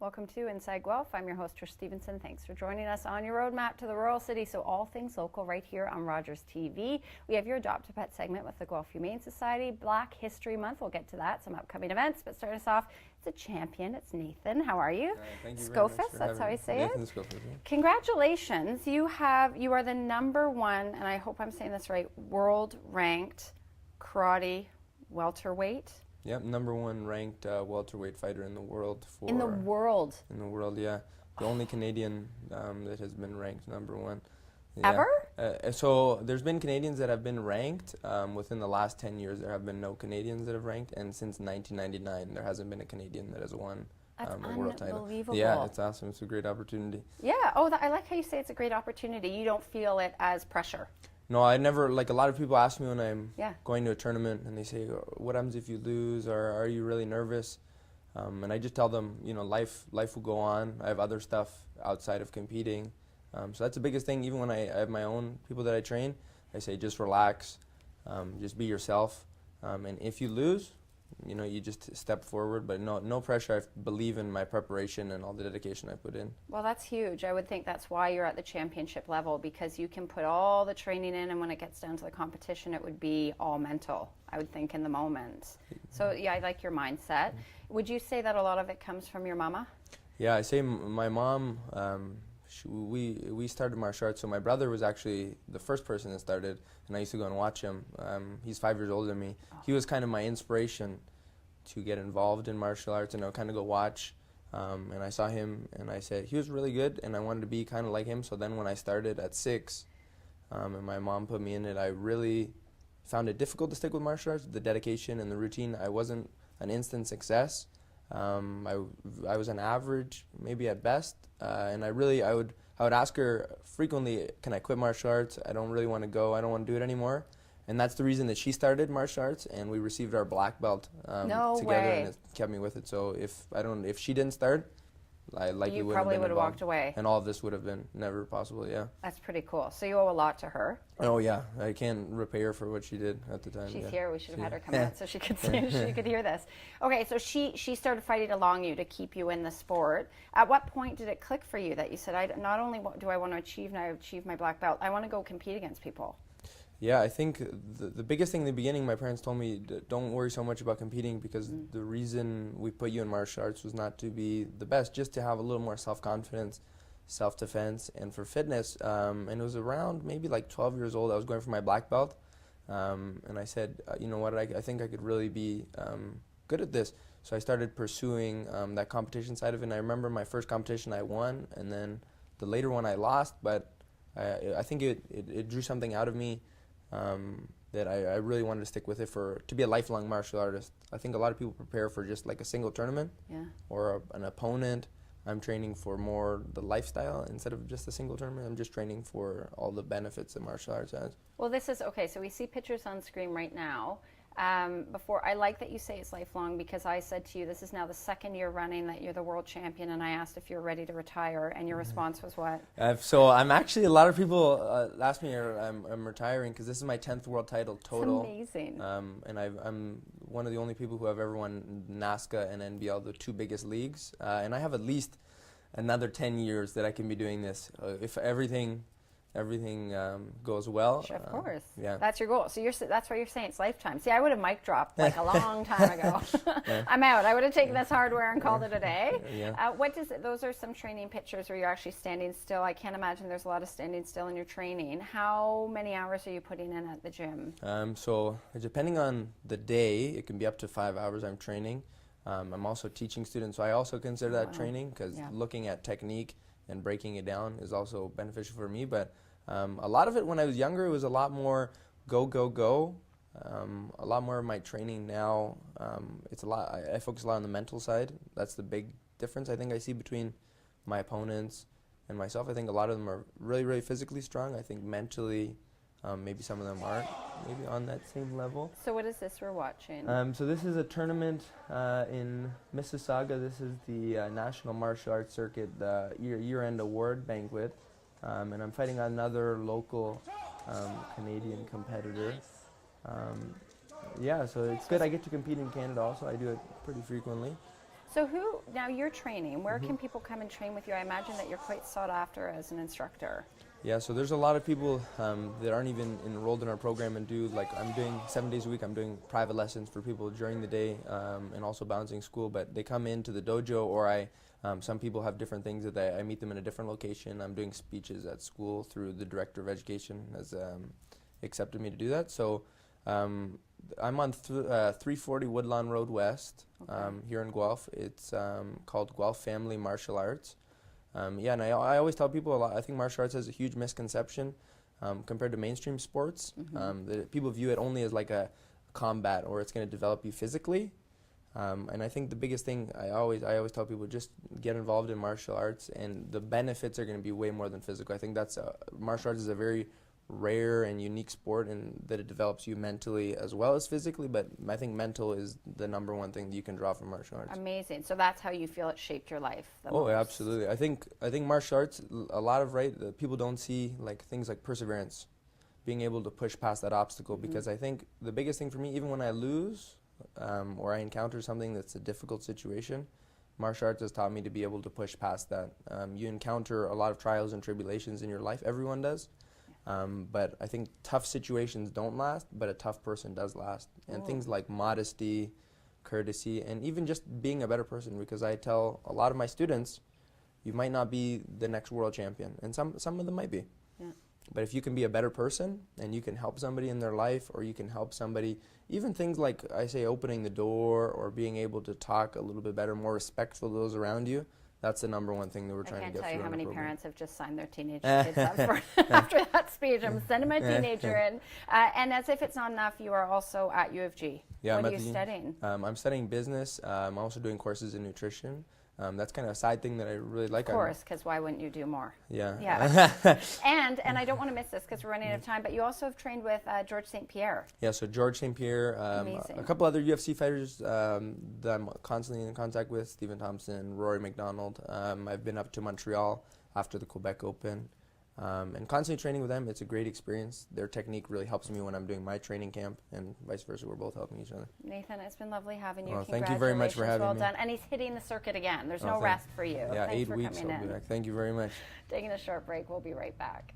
Welcome to Inside Guelph. I'm your host, Trish Stevenson. Thanks for joining us on your roadmap to the Royal City. So all things local right here on Rogers TV. We have your Adopt a Pet segment with the Guelph Humane Society. Black History Month. We'll get to that. Some upcoming events. But starting us off, it's a champion. It's Nathan. How are you? Thank you Skoufis, that's how I say Nathan it. Skoufis, yeah. Congratulations. You are the #1, and I hope I'm saying this right, world-ranked karate welterweight. Yep, #1 ranked welterweight fighter in the world. In the world? In the world, yeah. The only Canadian that has been ranked #1. Yeah. Ever? So there's been Canadians that have been ranked. Within the last 10 years, there have been no Canadians that have ranked. And since 1999, there hasn't been a Canadian that has won a world title. Unbelievable. Yeah, it's awesome. It's a great opportunity. Yeah. Oh, I like how you say it's a great opportunity. You don't feel it as pressure. No, I never, like a lot of people ask me when I'm Yeah. going to a tournament and they say, what happens if you lose, or are you really nervous? And I just tell them, you know, life will go on. I have other stuff outside of competing. So that's the biggest thing. Even when I have my own people that I train, I say just relax, just be yourself. And if you lose, you know, you just step forward, but no pressure. I believe in my preparation and all the dedication I put in. Well, that's huge. I would think that's why you're at the championship level, because you can put all the training in, and when it gets down to the competition, it would be all mental, I would think, in the moment. So, yeah, I like your mindset. Would you say that a lot of it comes from your mama? Yeah, I say my mom, we started martial arts, so my brother was actually the first person that started, and I used to go and watch him. He's 5 years older than me. He was kind of my inspiration to get involved in martial arts, and I would kind of go watch. And I saw him, and I said, he was really good, and I wanted to be kind of like him. So then when I started at 6, and my mom put me in it, I really found it difficult to stick with martial arts, the dedication and the routine. I wasn't an instant success. I was an average, maybe at best, and I would ask her frequently, can I quit martial arts? I don't really want to go. I don't want to do it anymore. And that's the reason that she started martial arts, and we received our black belt No together, way. and it kept me with it. So if she didn't start, I likely You would probably have would been have involved, walked away. and all of this would have been never possible. Yeah. That's pretty cool. So you owe a lot to her. Oh yeah, I can't repay her for what she did at the time. She's yeah. here. We should have had her come out so she could see, she could hear this. Okay, so she started fighting along you to keep you in the sport. At what point did it click for you that you said, not only do I want to achieve my black belt, I want to go compete against people? Yeah, I think the biggest thing in the beginning, my parents told me, don't worry so much about competing, because the reason we put you in martial arts was not to be the best, just to have a little more self-confidence, self-defense, and for fitness. And it was around maybe like 12 years old, I was going for my black belt. And I said, you know what, I think I could really be good at this. So I started pursuing that competition side of it. And I remember my first competition I won, and then the later one I lost, but I think it drew something out of me. That I really wanted to stick with it to be a lifelong martial artist. I think a lot of people prepare for just like a single tournament or an opponent. I'm training for more the lifestyle instead of just a single tournament. I'm just training for all the benefits that martial arts has. Well, this is, okay, so we see pictures on screen right now. Before, I like that you say it's lifelong, because I said to you, this is now the 2nd year running that you're the world champion, and I asked if you're ready to retire, and your response was what? So I'm actually, a lot of people ask me, I'm retiring, because this is my 10th world title total. It's amazing. And I'm one of the only people who have ever won NASCA and NBL, the 2 biggest leagues. And I have at least another 10 years that I can be doing this. If everything goes well. Sure, of course. Yeah. That's your goal. So that's why you're saying it's lifetime. See, I would have mic dropped like a long time ago. I'm out. I would have taken this hardware and called it a day. Yeah. Those are some training pictures where you're actually standing still. I can't imagine there's a lot of standing still in your training. How many hours are you putting in at the gym? So depending on the day, it can be up to 5 hours I'm training. I'm also teaching students, so I also consider that training, because looking at technique and breaking it down is also beneficial for me. But a lot of it when I was younger, it was a lot more go, go, go. A lot more of my training now, I focus a lot on the mental side. That's the big difference I think I see between my opponents and myself. I think a lot of them are really, really physically strong. I think mentally, maybe some of them aren't maybe on that same level. So what is this we're watching? So this is a tournament in Mississauga. This is the National Martial Arts Circuit year-end award banquet. And I'm fighting another local Canadian competitor. Yeah, so it's good. I get to compete in Canada also. I do it pretty frequently. So now you're training. Where can people come and train with you? I imagine that you're quite sought after as an instructor. Yeah, so there's a lot of people that aren't even enrolled in our program and do, like, I'm doing 7 days a week, I'm doing private lessons for people during the day and also balancing school, but they come into the dojo, or some people have different things that I meet them in a different location. I'm doing speeches at school through the director of education has accepted me to do that. So I'm on 340 Woodlawn Road West here in Guelph. It's called Guelph Family Martial Arts. And I always tell people a lot. I think martial arts has a huge misconception compared to mainstream sports. That people view it only as like a combat, or it's going to develop you physically. And I think the biggest thing I always tell people, just get involved in martial arts, and the benefits are going to be way more than physical. I think martial arts is a very rare and unique sport, and that it develops you mentally as well as physically, but I think mental is the number one thing that you can draw from martial arts. Amazing. So that's how you feel it shaped your life the most. most. Absolutely. I think martial arts, a lot of people don't see like things like perseverance, being able to push past that obstacle, because I think the biggest thing for me, even when I lose or I encounter something that's a difficult situation, martial arts has taught me to be able to push past that. You encounter a lot of trials and tribulations in your life, everyone does. But I think tough situations don't last, but a tough person does last. And things like modesty, courtesy, and even just being a better person, because I tell a lot of my students, you might not be the next world champion, and some of them might be. Yeah. But if you can be a better person, and you can help somebody in their life, or you can help somebody, even things like, I say, opening the door, or being able to talk a little bit better, more respectful to those around you, that's the number one thing that we're trying to get through. I can't tell you how many parents have just signed their teenage kids up for after that speech. I'm sending my teenager in. And as if it's not enough, you are also at U of G. Yeah, what are you studying? I'm studying business. I'm also doing courses in nutrition. That's kind of a side thing that I really like. Of course, because why wouldn't you do more? Yeah. Yeah. and I don't want to miss this because we're running out of time, but you also have trained with George St Pierre. Yeah, so George St Pierre, a couple other UFC fighters that I'm constantly in contact with, Stephen Thompson, Rory McDonald. I've been up to Montreal after the Quebec Open. And constantly training with them. It's a great experience. Their technique really helps me when I'm doing my training camp, and vice versa. We're both helping each other. Nathan, it's been lovely having you. Well, thank you very much for having me. Well done. And he's hitting the circuit again. There's no rest for you. Yeah, Thanks 8 for weeks coming I'll be in. back. Thank you very much. Taking a short break. We'll be right back.